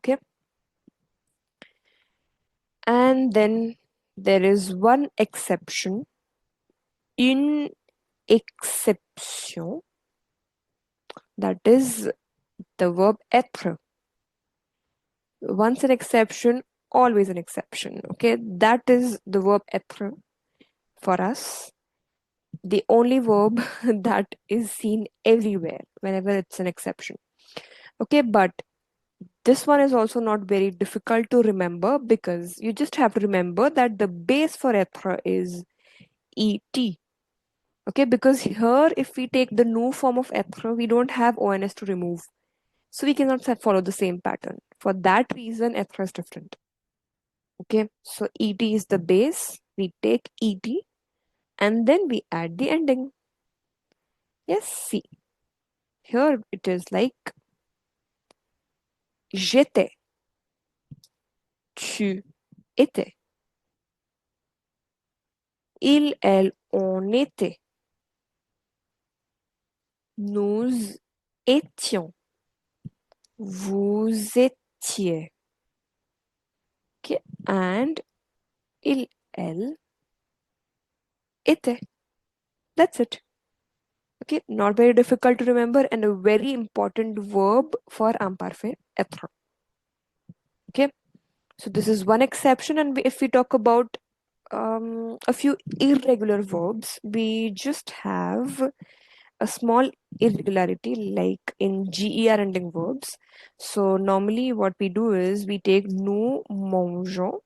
Okay. And then there is one exception, une exception, that is the verb être. Once an exception, always an exception. Okay, that is the verb être for us. The only verb that is seen everywhere whenever it's an exception. Okay, but this one is also not very difficult to remember because you just have to remember that the base for être is et. Okay, because here if we take the new form of être, we don't have ons to remove. So we cannot follow the same pattern. For that reason, être is different. Okay, so et is the base. We take et and then we add the ending. Yes, see. Here it is like j'étais, tu étais, il, elle, on était, nous étions, vous étiez. Okay, and il, elle était. That's it. Okay, not very difficult to remember and a very important verb for imparfait, être. Okay, so this is one exception, and if we talk about a few irregular verbs, we just have a small irregularity like in GER ending verbs. So normally what we do is we take nous mangeons,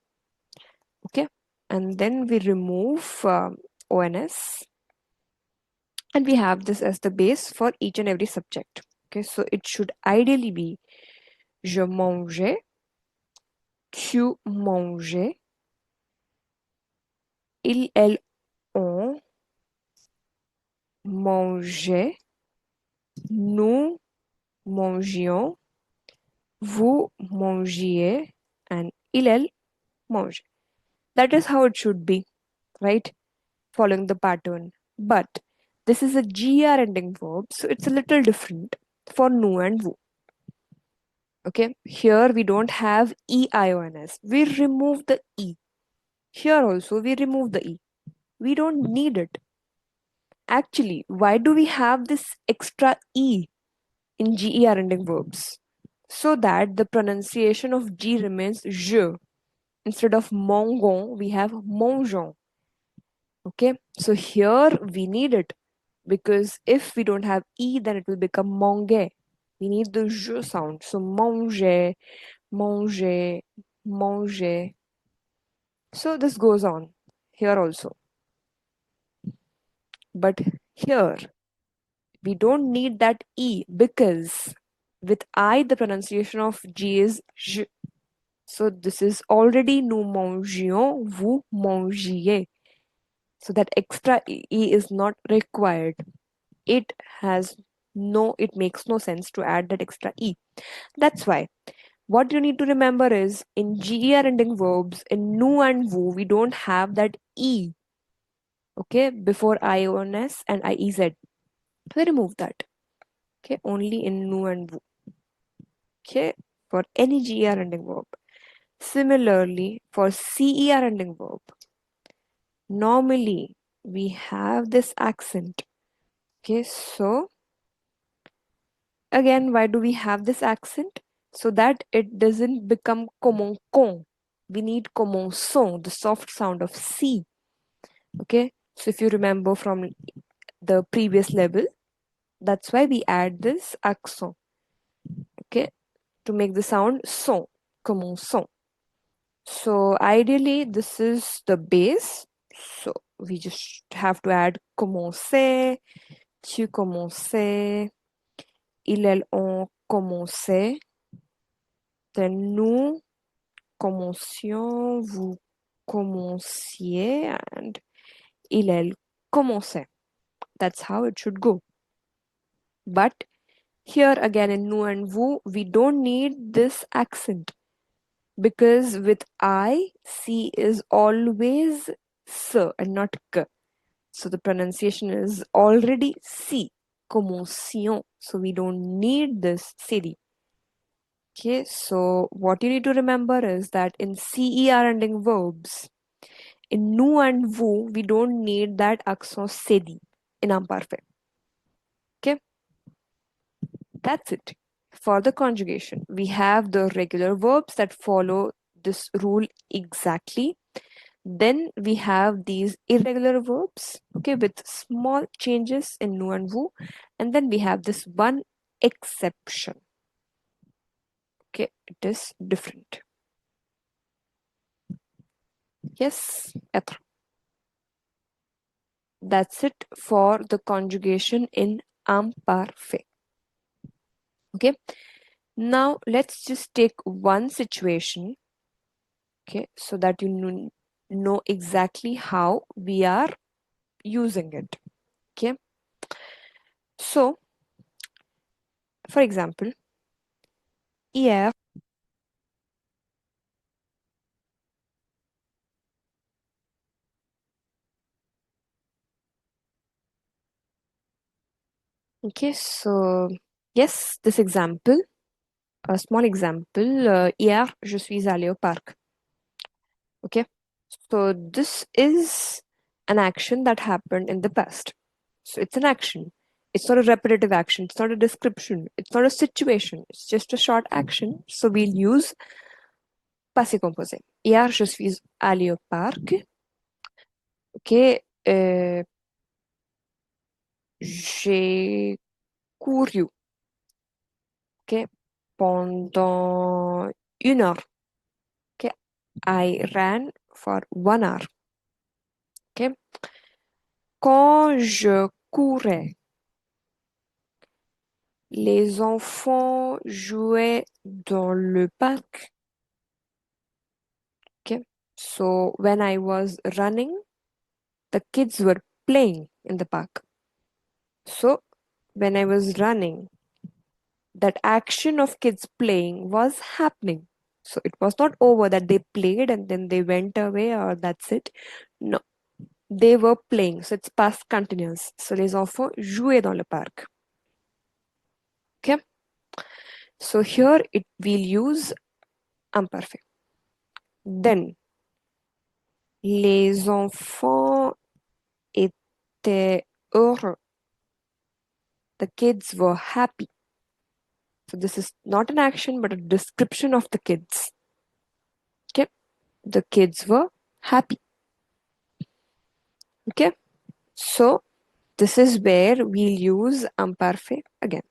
okay, and then we remove ONS and we have this as the base for each and every subject. Okay, so it should ideally be je mangeais, tu mangeais, il, elle, on mangeait, nous mangions, vous mangiez, and il, elle mange. That is how it should be, right? Following the pattern. But this is a GR ending verb, so it's a little different for nous and vous. Okay, here we don't have EIONS. We remove the E. Here also we remove the E. We don't need it. Actually, why do we have this extra E in GER ending verbs? So that the pronunciation of G remains je. Instead of mangon, we have mangeons. Okay, so here we need it because if we don't have E, then it will become manger. We need the je sound. So manger, manger, manger. So this goes on here also. But here we don't need that E because with I, the pronunciation of G is je. So this is already nous mangions, vous mangiez. So that extra E is not required. It makes no sense to add that extra E. That's why what you need to remember is in GER ending verbs, in nous and vous, we don't have that E, okay, before IONS and IEZ. So remove that. Okay, only in nous and vous. Okay, for any GER ending verb. Similarly, for CER ending verb, normally we have this accent. Okay, so again, why do we have this accent? So that it doesn't become commencons. We need commençons, the soft sound of C. Okay, so if you remember from the previous level, that's why we add this accent. Okay, to make the sound son, commençons. So ideally, this is the base. So we just have to add commencer, tu commençais, il, elle, on commençait. Then nous commencions, vous commenciez, and il, elle commençait. That's how it should go. But here again in nous and vous, we don't need this accent because with I, C is always S and not K. So the pronunciation is already C, commencions. So we don't need this city. Okay, so what you need to remember is that in CER ending verbs, in nous and vous, we don't need that accent cédé in imparfait. Okay, that's it. For the conjugation, we have the regular verbs that follow this rule exactly. Then we have these irregular verbs, okay, with small changes in nous and vous. And then we have this one exception. Okay, it is different. Yes, être. That's it for the conjugation in imparfait. Okay, now let's just take one situation, okay, so that you know exactly how we are using it. Okay, so for example, hier, okay, so yes, this example, a small example, hier, je suis allé au parc. Okay, so this is an action that happened in the past. So it's an action. It's not a repetitive action. It's not a description. It's not a situation. It's just a short action. So we'll use passé composé. Hier, je suis allé au parc. Ok. J'ai couru. Ok. Pendant 1 heure. Ok. I ran for 1 hour. Ok. Quand je courais, les enfants jouaient dans le parc. Okay. So when I was running, the kids were playing in the park. So when I was running, that action of kids playing was happening. So it was not over that they played and then they went away or that's it. No, they were playing. So it's past continuous. So les enfants jouaient dans le parc. Okay. So here it will use imperfect. Then les enfants étaient heureux. The kids were happy. So this is not an action but a description of the kids. Okay. The kids were happy. Okay. So this is where we'll use imparfait again.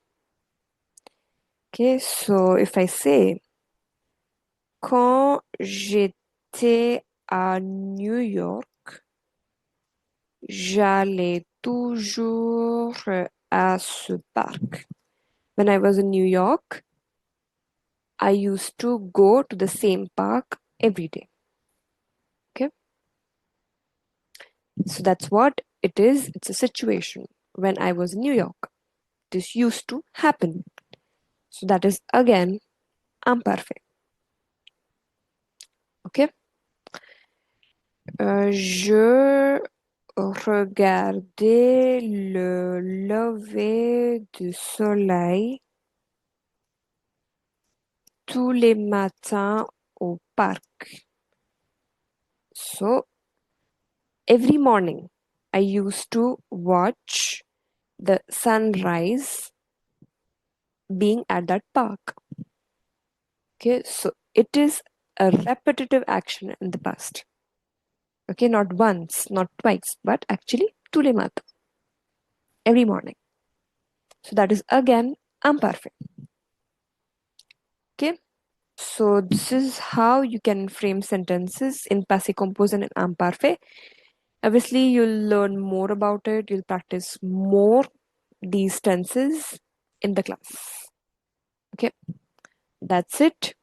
Okay. So if I say quand j'étais à New York, j'allais toujours à ce parc. When I was in New York, I used to go to the same park every day. Okay. So that's what it is. It's a situation. When I was in New York, this used to happen. So that is again imparfait. Okay. Je regardais le lever du soleil tous les matins au parc. So every morning I used to watch the sunrise being at that park. Okay, so it is a repetitive action in the past. Okay, not once, not twice, but actually tous les matins, every morning. So that is again imperfect. Okay, so this is how you can frame sentences in passé composé and imparfait. Obviously, you'll learn more about it. You'll practice more these tenses in the class. Okay, that's it.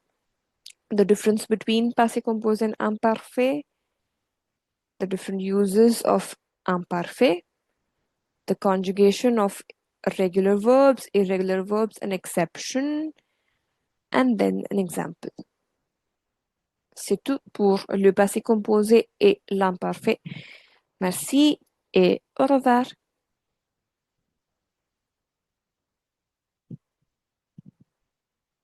The difference between passé composé and imparfait, the different uses of imparfait, the conjugation of regular verbs, irregular verbs, an exception, and then an example. C'est tout pour le passé composé et l'imparfait. Merci et au revoir.